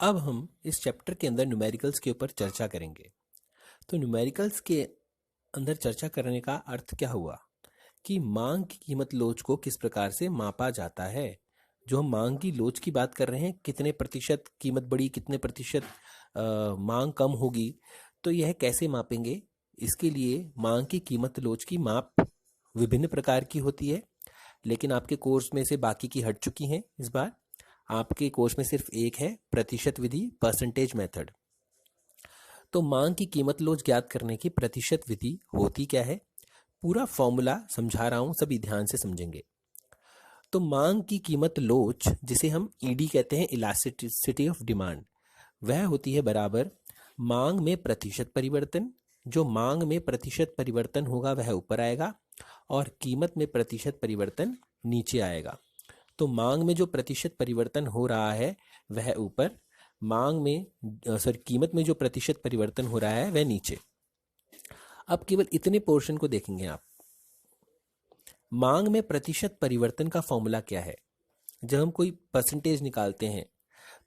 अब हम इस चैप्टर के अंदर न्यूमेरिकल्स के ऊपर चर्चा करेंगे। तो न्यूमेरिकल्स के अंदर चर्चा करने का अर्थ क्या हुआ कि मांग की कीमत लोच को किस प्रकार से मापा जाता है। जो हम मांग की लोच की बात कर रहे हैं, कितने प्रतिशत कीमत बढ़ी, कितने प्रतिशत मांग कम होगी, तो यह कैसे मापेंगे। इसके लिए मांग की कीमत लोच की माप विभिन्न प्रकार की होती है, लेकिन आपके कोर्स में से बाकी की हट चुकी हैं। इस बार आपके कोर्स में सिर्फ एक है, प्रतिशत विधि, परसेंटेज मेथड। तो मांग की कीमत लोच ज्ञात करने की प्रतिशत विधि होती क्या है, पूरा फॉर्मूला समझा रहा हूं, सभी ध्यान से समझेंगे। तो मांग की कीमत लोच, जिसे हम ईडी कहते हैं, इलास्टिसिटी ऑफ डिमांड, वह होती है बराबर मांग में प्रतिशत परिवर्तन। जो मांग में प्रतिशत परिवर्तन होगा वह ऊपर आएगा और कीमत में प्रतिशत परिवर्तन नीचे आएगा। तो मांग में जो प्रतिशत परिवर्तन हो रहा है वह ऊपर, मांग में कीमत में जो प्रतिशत परिवर्तन हो रहा है वह नीचे। अब केवल इतने पोर्शन को देखेंगे आप। मांग में प्रतिशत परिवर्तन का फॉर्मूला क्या है। जब हम कोई परसेंटेज निकालते हैं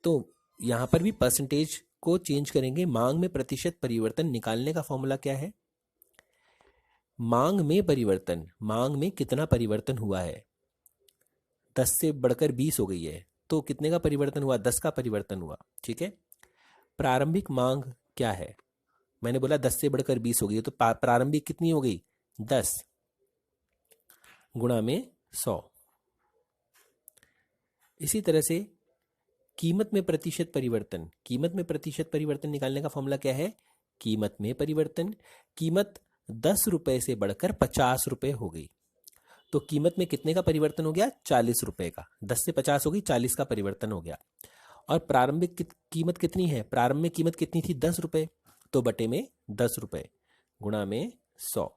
तो यहां पर भी परसेंटेज को चेंज करेंगे। मांग में प्रतिशत परिवर्तन निकालने का फॉर्मूला क्या है, मांग में परिवर्तन, मांग में कितना परिवर्तन हुआ है। 10 से बढ़कर 20 हो गई है, तो कितने का परिवर्तन हुआ, 10 का परिवर्तन हुआ। ठीक है। प्रारंभिक मांग क्या है, मैंने बोला 10 से बढ़कर 20 हो गई, तो प्रारंभिक कितनी हो गई, 10 गुणा में 100। इसी तरह से कीमत में प्रतिशत परिवर्तन, कीमत में प्रतिशत परिवर्तन निकालने का फॉर्मूला क्या है, कीमत में परिवर्तन। कीमत 10 रुपए से बढ़कर 50 रुपए हो गई, तो कीमत में कितने का परिवर्तन हो गया, 40 रुपए का। 10 से 50 हो गई, 40 का परिवर्तन हो गया। और प्रारंभिक कीमत कितनी है, प्रारंभिक कीमत कितनी थी, 10 रुपए, तो बटे में 10 रुपए गुणा में 100।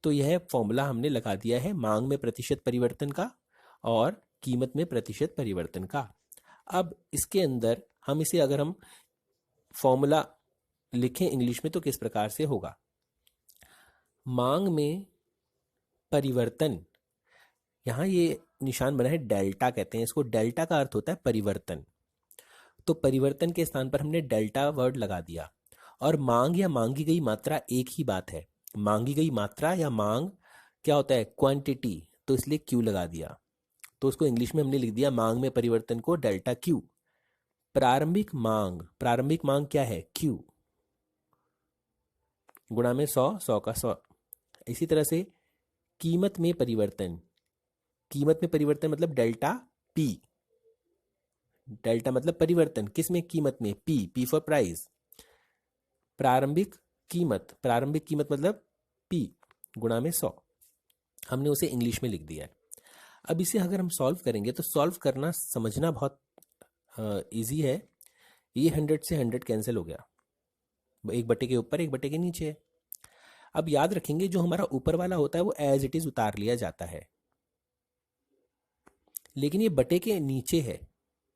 तो यह फॉर्मूला हमने लगा दिया है मांग में प्रतिशत परिवर्तन का और कीमत में प्रतिशत परिवर्तन का। अब इसके अंदर हम इसे अगर हम फॉर्मूला लिखें इंग्लिश में तो किस प्रकार से होगा, मांग में परिवर्तन, यहां ये निशान बना है डेल्टा कहते हैं इसको, डेल्टा का अर्थ होता है परिवर्तन। तो परिवर्तन के स्थान पर हमने डेल्टा वर्ड लगा दिया। और मांग या मांगी गई मात्रा एक ही बात है, मांगी गई मात्रा या मांग क्या होता है, क्वांटिटी, तो इसलिए क्यू लगा दिया। तो उसको इंग्लिश में हमने लिख दिया मांग में परिवर्तन को डेल्टा क्यू। प्रारंभिक मांग, प्रारंभिक मांग क्या है, क्यू गुणा में 100, 100 का 100। इसी तरह से कीमत में परिवर्तन, कीमत में परिवर्तन मतलब डेल्टा पी, डेल्टा मतलब परिवर्तन किस में, कीमत में, पी, पी फॉर प्राइस। प्रारंभिक कीमत, प्रारंभिक कीमत मतलब पी गुणा में 100, हमने उसे इंग्लिश में लिख दिया है। अब इसे अगर हम सॉल्व करेंगे तो सॉल्व करना समझना बहुत इजी है। ये 100 से 100 कैंसिल हो गया, एक बटे के ऊपर एक बटे के नीचे। अब याद रखेंगे जो हमारा ऊपर वाला होता है वो एज इट इज उतार लिया जाता है, लेकिन ये बटे के नीचे है,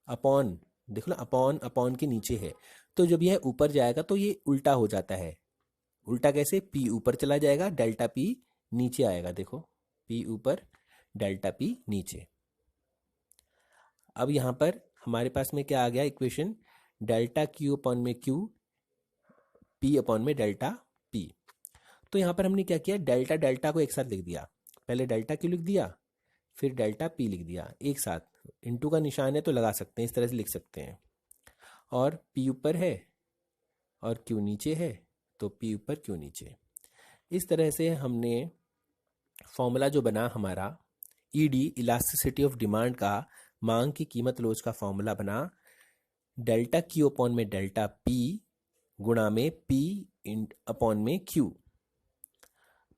अपॉन, देखो ना, अपॉन अपॉन के नीचे है, तो जब यह ऊपर जाएगा तो ये उल्टा हो जाता है। उल्टा कैसे, पी ऊपर चला जाएगा, डेल्टा पी नीचे आएगा। देखो, पी ऊपर, डेल्टा पी नीचे। अब यहां पर हमारे पास में क्या आ गया इक्वेशन, डेल्टा क्यू अपॉन में क्यू, पी अपॉन में डेल्टा पी। तो यहां पर हमने क्या किया, डेल्टा डेल्टा को एक साथ लिख दिया, पहले डेल्टा क्यू लिख दिया, फिर डेल्टा पी लिख दिया एक साथ। इंटू का निशान है तो लगा सकते हैं, इस तरह से लिख सकते हैं। और पी ऊपर है और क्यू नीचे है, तो पी ऊपर क्यू नीचे। इस तरह से हमने फॉर्मूला जो बना हमारा ईडी, इलास्टिसिटी ऑफ डिमांड का, मांग की कीमत लोच का फॉर्मूला बना डेल्टा क्यू अपॉन में डेल्टा पी गुणा में पी अपॉन में क्यू।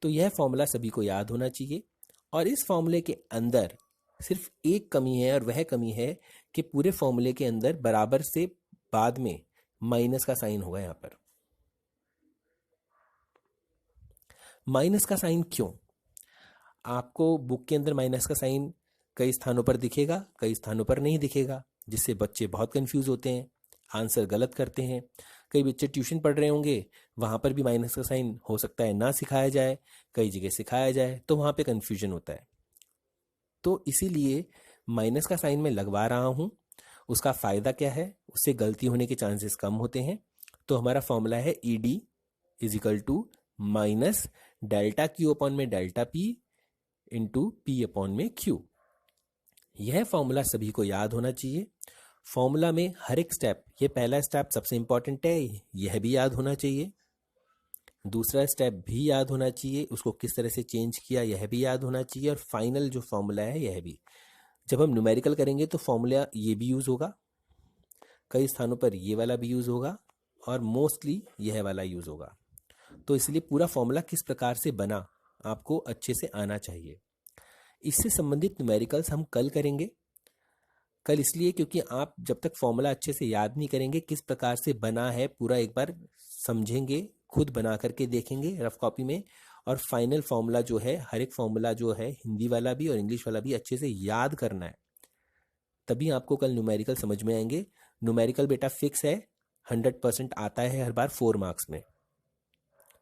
तो यह फॉर्मूला सभी को याद होना चाहिए। और इस फॉर्मूले के अंदर सिर्फ एक कमी है, और वह कमी है कि पूरे फॉर्मूले के अंदर बराबर से बाद में माइनस का साइन होगा। यहां पर माइनस का साइन क्यों, आपको बुक के अंदर माइनस का साइन कई स्थानों पर दिखेगा, कई स्थानों पर नहीं दिखेगा, जिससे बच्चे बहुत कंफ्यूज होते हैं, आंसर गलत करते हैं। कई बच्चे ट्यूशन पढ़ रहे होंगे, वहां पर भी माइनस का साइन हो सकता है ना सिखाया जाए, कई जगह सिखाया जाए, तो वहां पे कंफ्यूजन होता है। तो इसीलिए माइनस का साइन मैं लगवा रहा हूं। उसका फायदा क्या है, उससे गलती होने के चांसेस कम होते हैं। तो हमारा फॉर्मूला है ED is equal to minus delta Q upon में delta P into P upon में क्यू। यह फॉर्मूला सभी को याद होना चाहिए। फॉर्मूला में हर एक स्टेप, ये पहला स्टेप सबसे इंपॉर्टेंट है, यह भी याद होना चाहिए। दूसरा स्टेप भी याद होना चाहिए, उसको किस तरह से चेंज किया यह भी याद होना चाहिए। और फाइनल जो फॉर्मूला है यह भी। जब हम न्यूमेरिकल करेंगे तो फॉर्मूला ये भी यूज़ होगा, कई स्थानों पर ये वाला भी यूज़ होगा और मोस्टली यह वाला यूज़ होगा। तो इसलिए पूरा फॉर्मूला किस प्रकार से बना आपको अच्छे से आना चाहिए। इससे संबंधित न्यूमेरिकल्स हम कल करेंगे। कल इसलिए क्योंकि आप जब तक फॉर्मूला अच्छे से याद नहीं करेंगे, किस प्रकार से बना है पूरा एक बार समझेंगे, खुद बना करके देखेंगे रफ कॉपी में, और फाइनल फॉर्मूला जो है, हर एक फॉर्मूला जो है हिंदी वाला भी और इंग्लिश वाला भी अच्छे से याद करना है, तभी आपको कल न्यूमेरिकल समझ में आएंगे। न्यूमेरिकल बेटा फिक्स है, 100% आता है हर बार 4 मार्क्स में।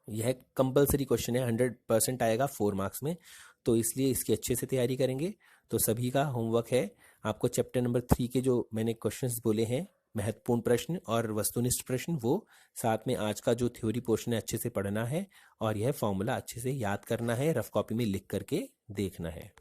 यह कंपलसरी क्वेश्चन है, 100% आएगा 4 मार्क्स में। तो इसलिए इसकी अच्छे से तैयारी करेंगे। तो सभी का होमवर्क है, आपको चैप्टर नंबर 3 के जो मैंने क्वेश्चंस बोले हैं, महत्वपूर्ण प्रश्न और वस्तुनिष्ठ प्रश्न, वो साथ में आज का जो थ्योरी पोर्शन है अच्छे से पढ़ना है और यह फॉर्मूला अच्छे से याद करना है, रफ कॉपी में लिख करके देखना है।